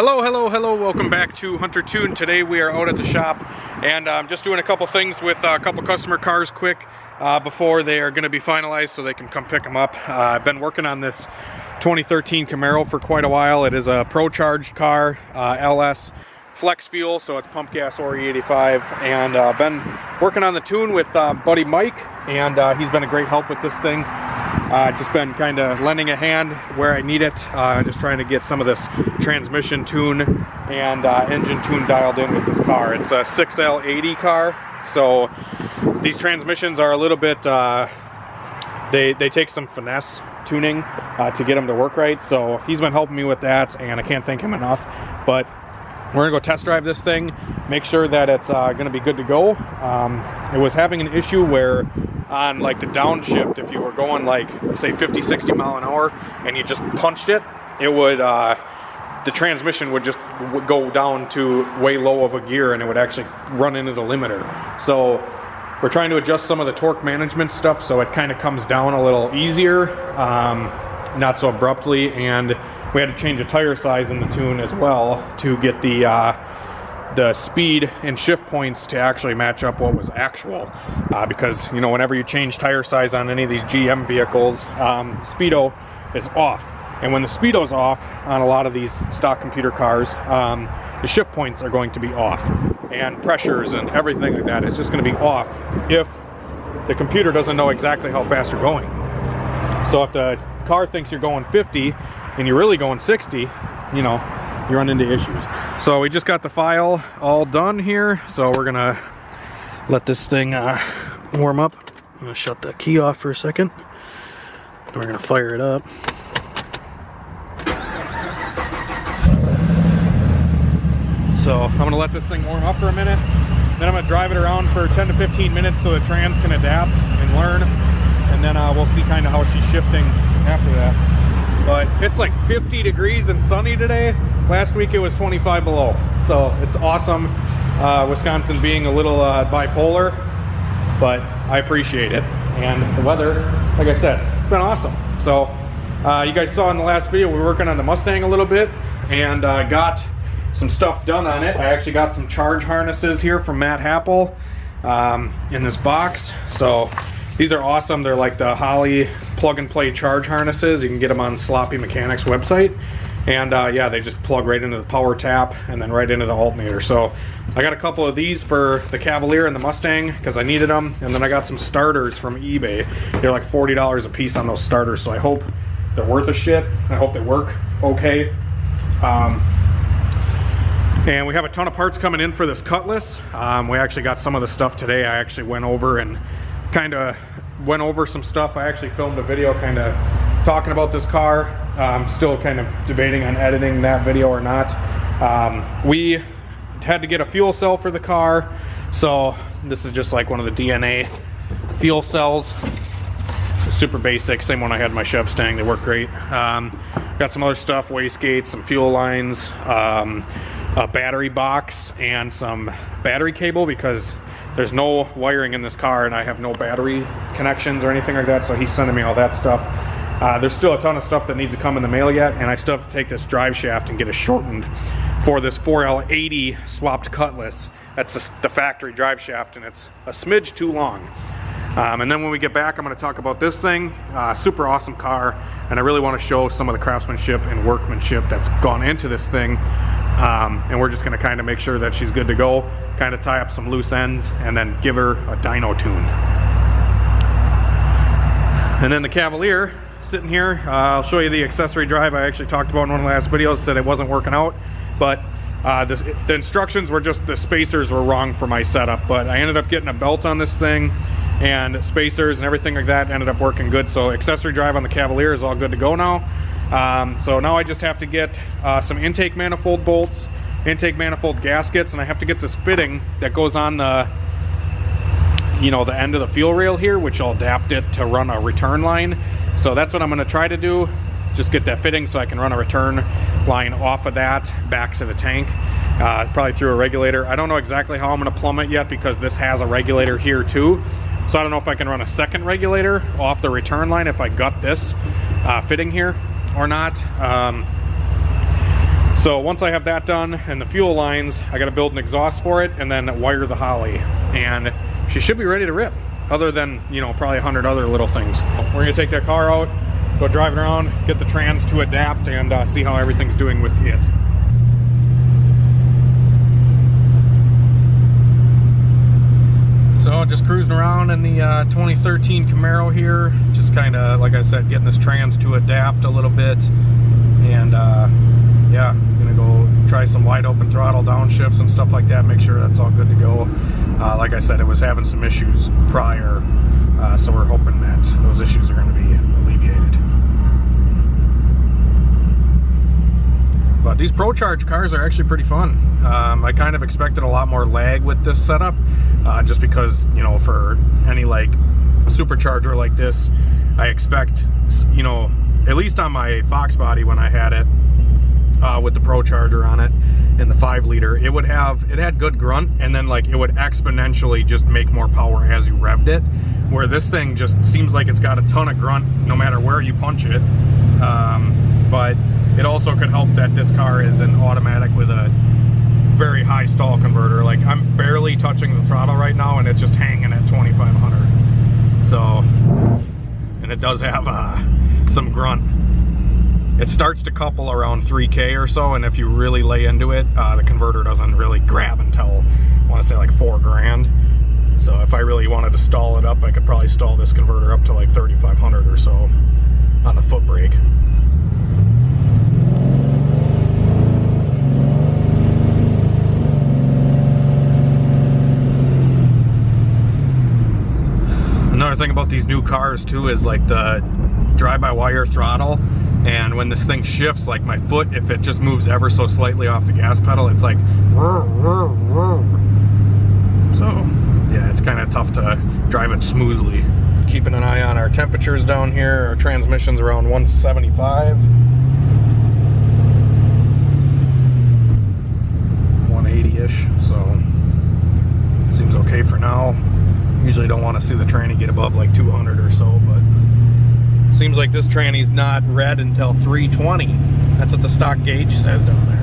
Hello, welcome back to Hunter Tune. Today we are out at the shop and I'm just doing a couple things with a couple customer cars quick before they are going to be finalized so they can come pick them up. I've been working on this 2013 Camaro for quite a while. It is a pro-charged car, LS flex fuel, so it's pump gas or E85, and been working on the tune with buddy Mike, and he's been a great help with this thing. Just been kind of lending a hand where I need it, just trying to get some of this transmission tune and engine tune dialed in with this car. It's a 6L80 car, so these transmissions are a little bit, they take some finesse tuning to get them to work right, so he's been helping me with that, and I can't thank him enough. But we're gonna go test drive this thing, make sure that it's gonna be good to go. It was having an issue where on like the downshift, if you were going like say 50-60 mile an hour and you just punched it, it would the transmission would just go down to way low of a gear and it would actually run into the limiter. So we're trying to adjust some of the torque management stuff so it kind of comes down a little easier, not so abruptly, and we had to change the tire size in the tune as well to get the speed and shift points to actually match up what was actual, because you know, whenever you change tire size on any of these GM vehicles, speedo is off, and when the speedo's off on a lot of these stock computer cars, the shift points are going to be off, and pressures and everything like that is just going to be off if the computer doesn't know exactly how fast you're going. So if the car thinks you're going 50 and you're really going 60, you know, you run into issues. So we just got the file all done here, so we're gonna let this thing warm up. I'm gonna shut that key off for a second. We're gonna fire it up. So I'm gonna let this thing warm up for a minute, then I'm gonna drive it around for 10 to 15 minutes so the trans can adapt and learn, and then we'll see kind of how she's shifting after that. But it's like 50 degrees and sunny today. Last week it was 25 below, so it's awesome. Wisconsin being a little bipolar, but I appreciate it. And the weather, like I said, it's been awesome. So you guys saw in the last video we were working on the Mustang a little bit, and got some stuff done on it. I actually got some charge harnesses here from Matt Happel in this box. So these are awesome. They're like the Holley plug-and-play charge harnesses. You can get them on Sloppy Mechanics website. And yeah, they just plug right into the power tap and then right into the alternator. So I got a couple of these for the Cavalier and the Mustang because I needed them. And then I got some starters from eBay. They're like $40 a piece on those starters. So I hope they're worth a shit. I hope they work okay. And we have a ton of parts coming in for this Cutlass. We actually got some of the stuff today. I actually went over and kind of went over some stuff. I actually filmed a video kind of talking about this car. I'm still kind of debating on editing that video or not. We had to get a fuel cell for the car, so this is just like one of the DNA fuel cells. Super basic, same one I had in my Chev Stang. They work great. Got some other stuff, wastegates, some fuel lines, a battery box, and some battery cable because there's no wiring in this car and I have no battery connections or anything like that, so he's sending me all that stuff. There's still a ton of stuff that needs to come in the mail yet, and I still have to take this drive shaft and get it shortened for this 4L80 swapped Cutlass. That's the factory drive shaft, and it's a smidge too long. And then when we get back, I'm going to talk about this thing. Super awesome car, and I really want to show some of the craftsmanship and workmanship that's gone into this thing. And we're just going to kind of make sure that she's good to go, kind of tie up some loose ends, and then give her a dyno tune. And then the Cavalier sitting here, I'll show you the accessory drive I actually talked about in one of the last videos. Said it wasn't working out, but the instructions were just, the spacers were wrong for my setup, but I ended up getting a belt on this thing, and spacers and everything like that ended up working good. So accessory drive on the Cavalier is all good to go now. So now I just have to get some intake manifold bolts, intake manifold gaskets, and I have to get this fitting that goes on the, you know, the end of the fuel rail here, which I'll adapt it to run a return line. So that's what I'm going to try to do, just get that fitting so I can run a return line off of that back to the tank, probably through a regulator. I don't know exactly how I'm going to plumb it yet because this has a regulator here too. So I don't know if I can run a second regulator off the return line if I gut this fitting here or not. So once I have that done and the fuel lines, I got to build an exhaust for it and then wire the Holly, and she should be ready to rip, other than, you know, probably 100 other little things. We're gonna take that car out, go drive it around, get the trans to adapt, and see how everything's doing with it. So just cruising around in the 2013 Camaro here, just kind of, like I said, getting this trans to adapt a little bit, and yeah, gonna go try some wide open throttle downshifts and stuff like that, make sure that's all good to go. Like I said, it was having some issues prior, so we're hoping that those issues are going to be alleviated. But these ProCharge cars are actually pretty fun. I kind of expected a lot more lag with this setup, just because, you know, for any like supercharger like this, I expect, you know, at least on my Fox body when I had it, with the ProCharger on it in the 5-liter, it had good grunt, and then like it would exponentially just make more power as you revved it, where this thing just seems like it's got a ton of grunt no matter where you punch it. But it also could help that this car is an automatic with a very high stall converter. Like, I'm barely touching the throttle right now and it's just hanging at 2500. So, and it does have some grunt. It starts to couple around 3K or so, and if you really lay into it, the converter doesn't really grab until, I want to say, like 4 grand. So if I really wanted to stall it up, I could probably stall this converter up to like 3500 or so on the foot brake. Another thing about these new cars too is like the drive-by-wire throttle, and when this thing shifts, like my foot, if it just moves ever so slightly off the gas pedal, it's like whir, whir, whir. So yeah, it's kind of tough to drive it smoothly. Keeping an eye on our temperatures down here. Our transmission's around 175, 180-ish, so seems okay for now. Usually don't want to see the tranny get above like 200 or so, but seems like this tranny's not red until 320. That's what the stock gauge says down there.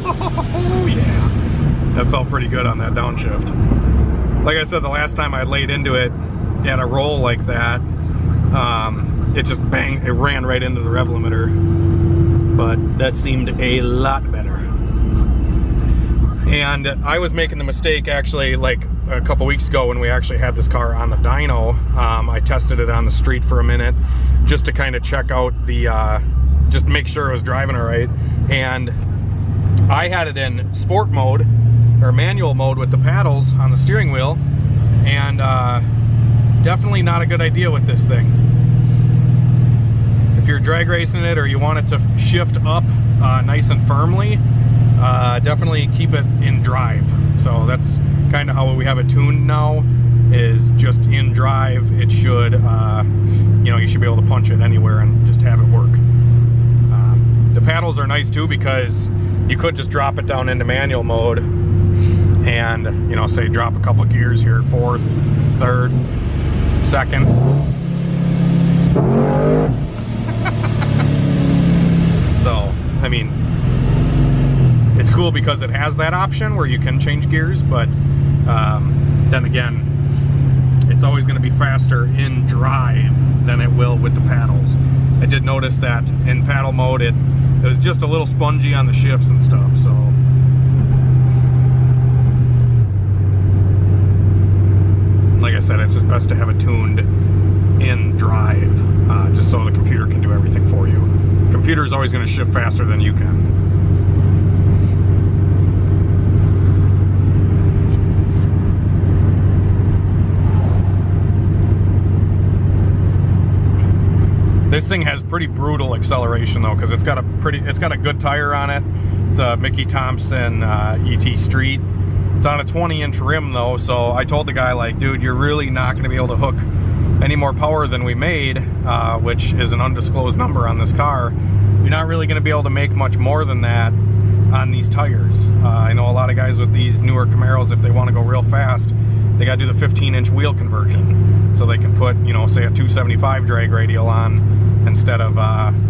Oh yeah, that felt pretty good on that downshift. Like I said, the last time I laid into it at a roll like that, it just banged, it ran right into the rev limiter, but that seemed a lot better. And I was making the mistake actually like a couple weeks ago when we actually had this car on the dyno. I tested it on the street for a minute just to kind of check out the, just make sure it was driving all right. And I had it in sport mode or manual mode with the paddles on the steering wheel, and definitely not a good idea with this thing. If you're drag racing it or you want it to shift up nice and firmly, definitely keep it in drive. So that's kind of how we have it tuned now, is just in drive. It should, you know, you should be able to punch it anywhere and just have it work. The paddles are nice too, because you could just drop it down into manual mode and, you know, say drop a couple gears here, 4th, 3rd, 2nd. So, I mean, it's cool because it has that option where you can change gears, but then again, it's always going to be faster in drive than it will with the paddles. I did notice that in paddle mode, it was just a little spongy on the shifts and stuff, so. Like I said, it's just best to have it tuned in drive, just so the computer can do everything for you. The computer is always going to shift faster than you can. This thing has pretty brutal acceleration though, because it's got a good tire on it. It's a Mickey Thompson ET Street. It's on a 20-inch rim though, so I told the guy, like, dude, you're really not going to be able to hook any more power than we made, which is an undisclosed number on this car. You're not really going to be able to make much more than that on these tires. I know a lot of guys with these newer Camaros, if they want to go real fast, they got to do the 15-inch wheel conversion, so they can put, you know, say a 275 drag radial on instead of,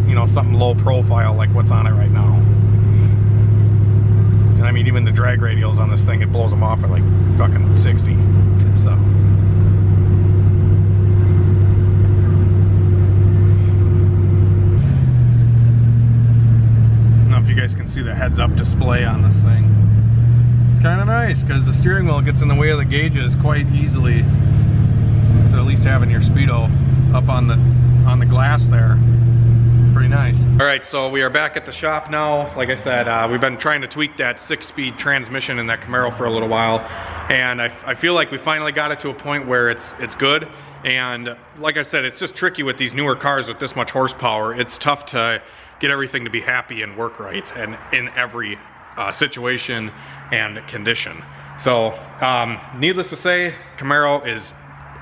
you know, something low profile like what's on it right now. And I mean, even the drag radials on this thing, it blows them off at like fucking 60. So. You guys can see the heads-up display on this thing. It's kind of nice because the steering wheel gets in the way of the gauges quite easily. So at least having your speedo up on the glass there, pretty nice. All right, so we are back at the shop now. Like I said, we've been trying to tweak that 6-speed transmission in that Camaro for a little while, and I feel like we finally got it to a point where it's good. And like I said, it's just tricky with these newer cars with this much horsepower. It's tough to get everything to be happy and work right and in every situation and condition. So needless to say, Camaro is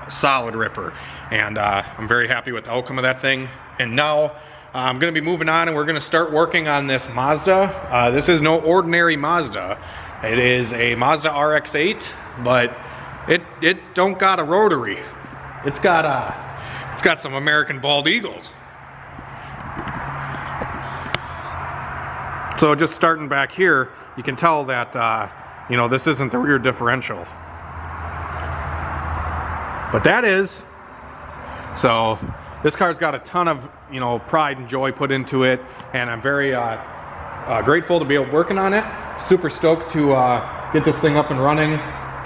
a solid ripper, and I'm very happy with the outcome of that thing. And now I'm going to be moving on, and we're going to start working on this Mazda. This is no ordinary Mazda. It is a Mazda RX-8, but it don't got a rotary. It's got some American bald eagles. So just starting back here, you can tell that, you know, this isn't the rear differential. But that is. So this car's got a ton of, you know, pride and joy put into it, and I'm very grateful to be working on it. Super stoked to get this thing up and running,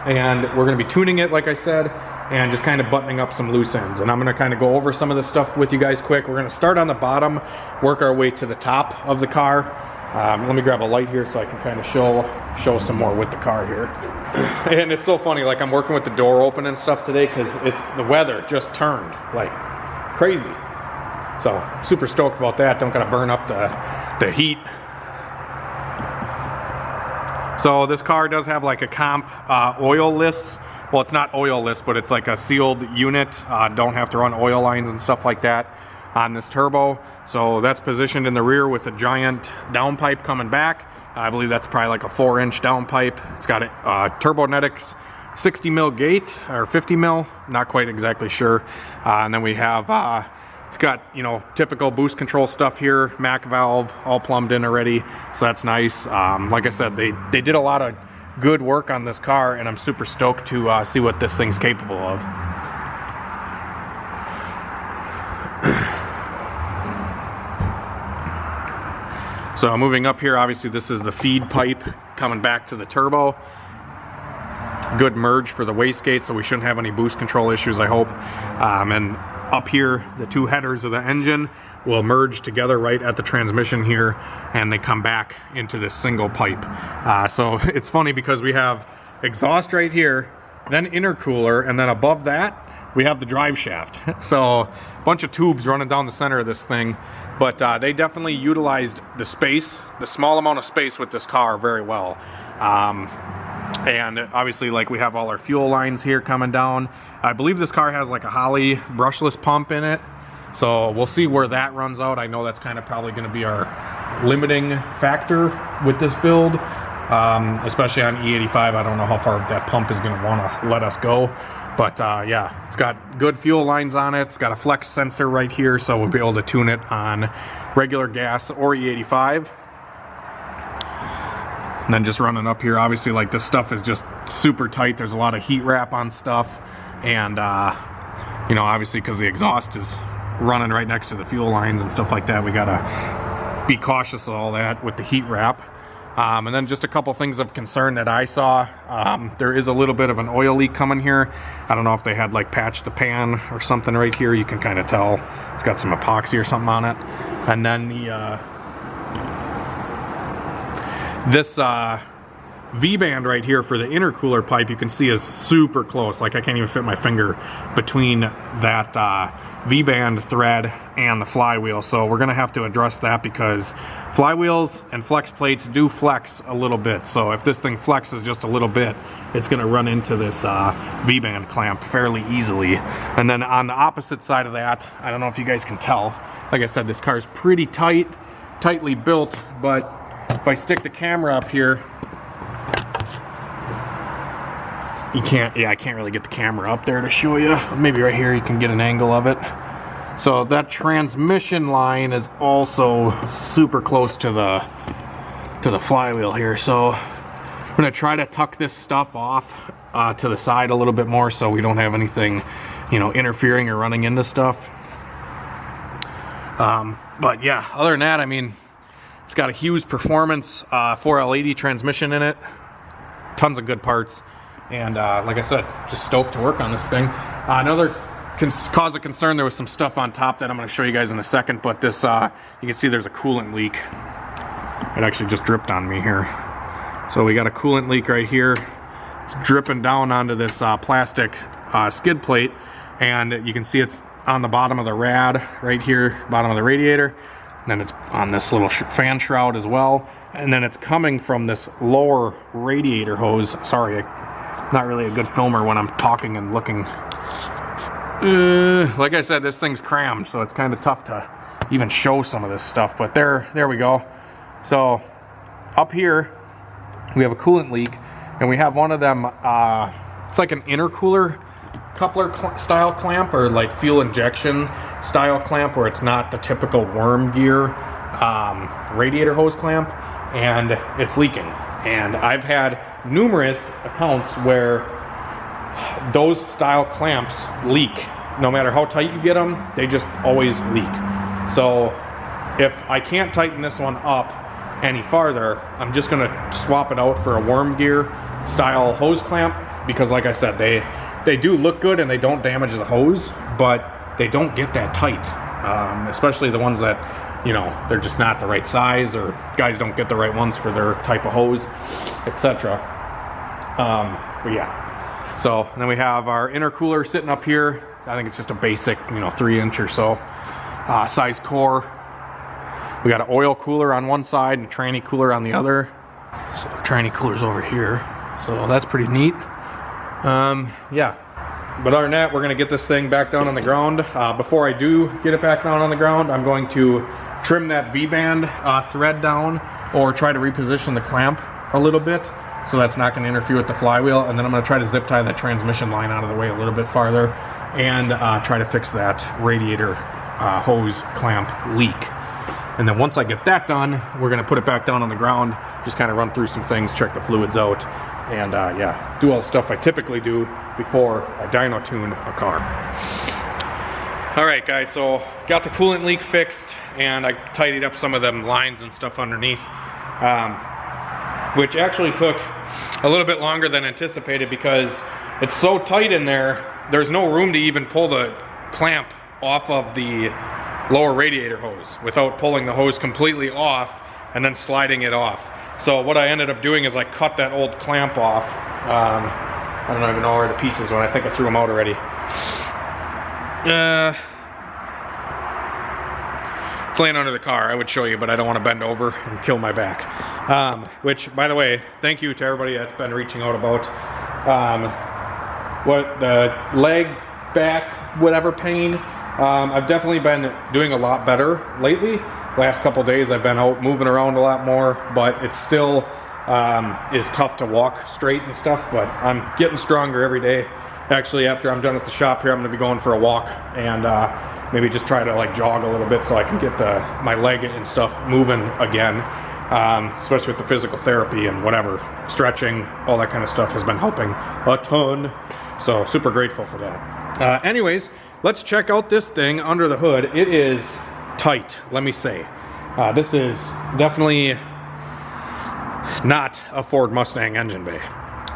and we're going to be tuning it, like I said, and just kind of buttoning up some loose ends. And I'm going to kind of go over some of this stuff with you guys quick. We're going to start on the bottom, work our way to the top of the car. Let me grab a light here so I can kind of show some more with the car here. And it's so funny, like I'm working with the door open and stuff today because the weather just turned like crazy. So super stoked about that. Don't gotta burn up the heat. So this car does have like a comp oil-less. Well, it's not oil-less, but it's like a sealed unit. Don't have to run oil lines and stuff like that on this turbo. So that's positioned in the rear with a giant downpipe coming back. I believe that's probably like a 4-inch downpipe. It's got a Turbonetics 60 mil gate or 50 mil, not quite exactly sure. And then we have it's got, you know, typical boost control stuff here, Mac valve all plumbed in already, so that's nice. Like I said, they did a lot of good work on this car, and I'm super stoked to see what this thing's capable of. So moving up here, obviously this is the feed pipe coming back to the turbo. Good merge for the wastegate, so we shouldn't have any boost control issues, I hope. And up here, the two headers of the engine will merge together right at the transmission here, and they come back into this single pipe. So it's funny because we have exhaust right here, then intercooler, and then above that we have the drive shaft. So a bunch of tubes running down the center of this thing, but they definitely utilized the space, the small amount of space with this car very well. And obviously, like, we have all our fuel lines here coming down. I believe this car has like a Holley brushless pump in it, so we'll see where that runs out. I know that's kind of probably going to be our limiting factor with this build, especially on E85. I don't know how far that pump is going to want to let us go. But yeah, it's got good fuel lines on it. It's got a flex sensor right here, so we'll be able to tune it on regular gas or E85. And then just running up here, obviously, like, this stuff is just super tight. There's a lot of heat wrap on stuff. And, you know, obviously, because the exhaust is running right next to the fuel lines and stuff like that, we got to be cautious of all that with the heat wrap. And then just a couple things of concern that I saw. There is a little bit of an oil leak coming here. I don't know if they had like patched the pan or something right here. You can kind of tell it's got some epoxy or something on it. And then the this V-band right here for the intercooler pipe, you can see is super close. Like, I can't even fit my finger between that V-band thread and the flywheel. So we're gonna have to address that because flywheels and flex plates do flex a little bit. So if this thing flexes just a little bit, it's gonna run into this V-band clamp fairly easily. And then on the opposite side of that, I don't know if you guys can tell, like I said, this car is pretty tightly built, but if I stick the camera up here, you can't, yeah, I can't really get the camera up there to show you. Maybe right here you can get an angle of it. So that transmission line is also super close to the flywheel here. So I'm gonna try to tuck this stuff off to the side a little bit more so we don't have anything, you know, interfering or running into stuff. But yeah, other than that, I mean, it's got a huge performance 4L80 transmission in it, tons of good parts, and like I said, just stoked to work on this thing. Another cause of concern, there was some stuff on top that I'm going to show you guys in a second, but this, you can see there's a coolant leak. It actually just dripped on me here. So we got a coolant leak right here. It's dripping down onto this plastic skid plate, and you can see it's on the bottom of the rad right here, bottom of the radiator. And then it's on this little fan shroud as well. And then it's coming from this lower radiator hose. Sorry, I'm not really a good filmer when I'm talking and looking. Like I said, this thing's crammed, so it's kind of tough to even show some of this stuff. But there we go. So up here, we have a coolant leak, and we have one of them, it's like an intercooler coupler style clamp, or like fuel injection style clamp, where it's not the typical worm gear radiator hose clamp, and it's leaking. And I've had numerous accounts where those style clamps leak. No matter how tight you get them, they just always leak. So if I can't tighten this one up any farther, I'm just gonna swap it out for a worm gear style hose clamp, because like I said, they do look good and they don't damage the hose, but they don't get that tight, especially the ones that, you know, they're just not the right size, or guys don't get the right ones for their type of hose, etc. But yeah. So then we have our intercooler sitting up here. I think it's just a basic, you know, 3-inch or so size core. We got an oil cooler on one side and a tranny cooler on the other. So the tranny cooler's over here. So that's pretty neat. Yeah. But other than that, we're gonna get this thing back down on the ground. Before I do get it back down on the ground, I'm going to trim that V-band thread down, or try to reposition the clamp a little bit, so that's not going to interfere with the flywheel. And then I'm going to try to zip tie that transmission line out of the way a little bit farther, and try to fix that radiator hose clamp leak. And then once I get that done, we're going to put it back down on the ground, just kind of run through some things, check the fluids out, and yeah, do all the stuff I typically do before I dyno tune a car. Alright guys, so got the coolant leak fixed, and I tidied up some of them lines and stuff underneath, which actually took a little bit longer than anticipated, because it's so tight in there, there's no room to even pull the clamp off of the lower radiator hose without pulling the hose completely off and then sliding it off. So what I ended up doing is I cut that old clamp off. I don't even know where the pieces went. I think I threw them out already. It's laying under the car. I would show you, but I don't want to bend over and kill my back. Which, by the way, thank you to everybody that's been reaching out about what the leg, back, whatever pain. I've definitely been doing a lot better lately. Last couple days I've been out moving around a lot more, but it still is tough to walk straight and stuff, but I'm getting stronger every day. Actually, after I'm done at the shop here, I'm going to be going for a walk, and maybe just try to like jog a little bit so I can get my leg and stuff moving again, especially with the physical therapy and whatever, stretching, all that kind of stuff has been helping a ton. So super grateful for that. Anyways, let's check out this thing under the hood. It is tight, let me say. This is definitely not a Ford Mustang engine bay.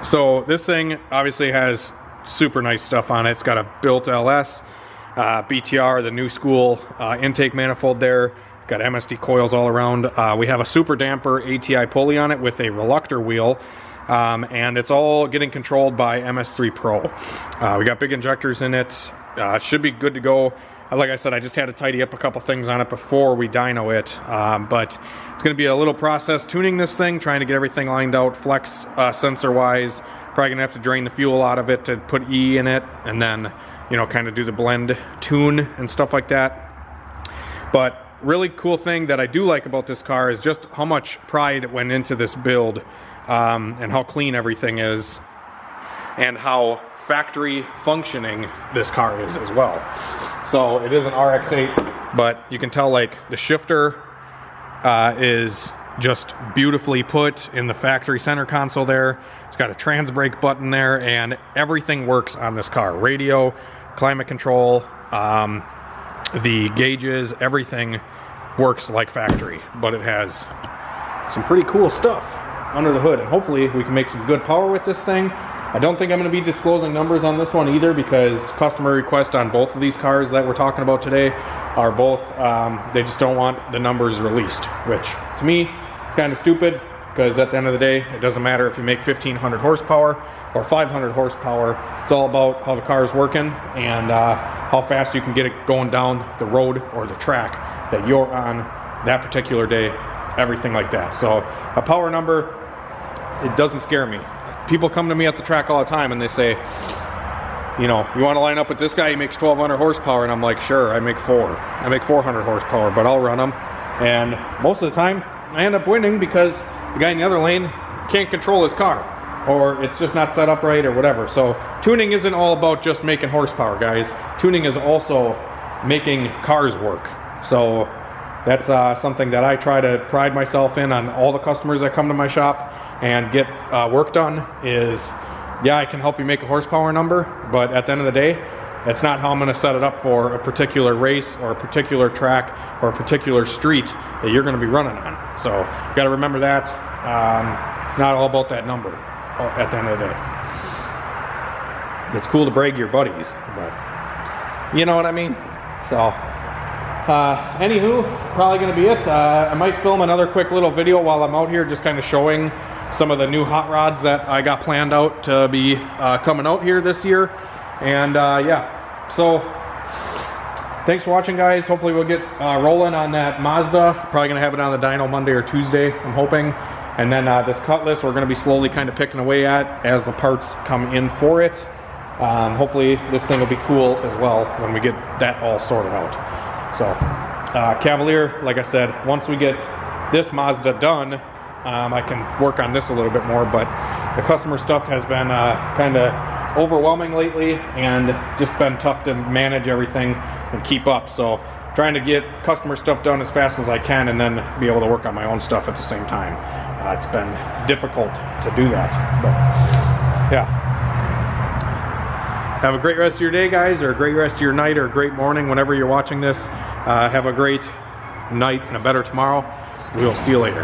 So this thing obviously has super nice stuff on it. It's got a built LS, BTR, the new school intake manifold there. Got MSD coils all around. We have a super damper ATI pulley on it with a reluctor wheel, and it's all getting controlled by MS3 Pro. We got big injectors in it. Should be good to go. Like I said, I just had to tidy up a couple things on it before we dyno it, but it's going to be a little process tuning this thing, trying to get everything lined out, flex sensor wise. Probably going to have to drain the fuel out of it to put E in it, and then, you know, kind of do the blend tune and stuff like that. But really cool thing that I do like about this car is just how much pride went into this build, and how clean everything is, and how factory functioning this car is as well. So it is an RX-8, but you can tell like the shifter is just beautifully put in the factory center console there. It's got a trans brake button there, and everything works on this car. Radio, climate control, the gauges, everything works like factory, but it has some pretty cool stuff under the hood, and hopefully we can make some good power with this thing. I don't think I'm going to be disclosing numbers on this one either, because customer requests on both of these cars that we're talking about today are both, they just don't want the numbers released, which to me, it's kind of stupid, because at the end of the day, it doesn't matter if you make 1,500 horsepower or 500 horsepower. It's all about how the car is working and how fast you can get it going down the road or the track that you're on that particular day, everything like that. So a power number, it doesn't scare me. People come to me at the track all the time and they say, you know, you want to line up with this guy, he makes 1,200 horsepower, and I'm like, sure, I make 400 horsepower, but I'll run him. And most of the time, I end up winning because the guy in the other lane can't control his car, or it's just not set up right or whatever. So tuning isn't all about just making horsepower, guys. Tuning is also making cars work. So that's something that I try to pride myself in on all the customers that come to my shop and get work done is, yeah, I can help you make a horsepower number, but at the end of the day, that's not how I'm going to set it up for a particular race or a particular track or a particular street that you're going to be running on. So you got to remember that. It's not all about that number at the end of the day. It's cool to brag your buddies, but you know what I mean? So anywho, probably going to be it. I might film another quick little video while I'm out here, just kind of showing some of the new hot rods that I got planned out to be coming out here this year. And yeah, so thanks for watching, guys. Hopefully we'll get rolling on that Mazda. Probably gonna have it on the dyno Monday or Tuesday, I'm hoping. And then this Cutlass we're gonna be slowly kind of picking away at as the parts come in for it. Hopefully this thing will be cool as well when we get that all sorted out. So Cavalier, like I said, once we get this Mazda done, I can work on this a little bit more, but the customer stuff has been kind of overwhelming lately and just been tough to manage everything and keep up. So trying to get customer stuff done as fast as I can and then be able to work on my own stuff at the same time. It's been difficult to do that, but yeah. Have a great rest of your day, guys, or a great rest of your night, or a great morning whenever you're watching this. Have a great night and a better tomorrow. We'll see you later.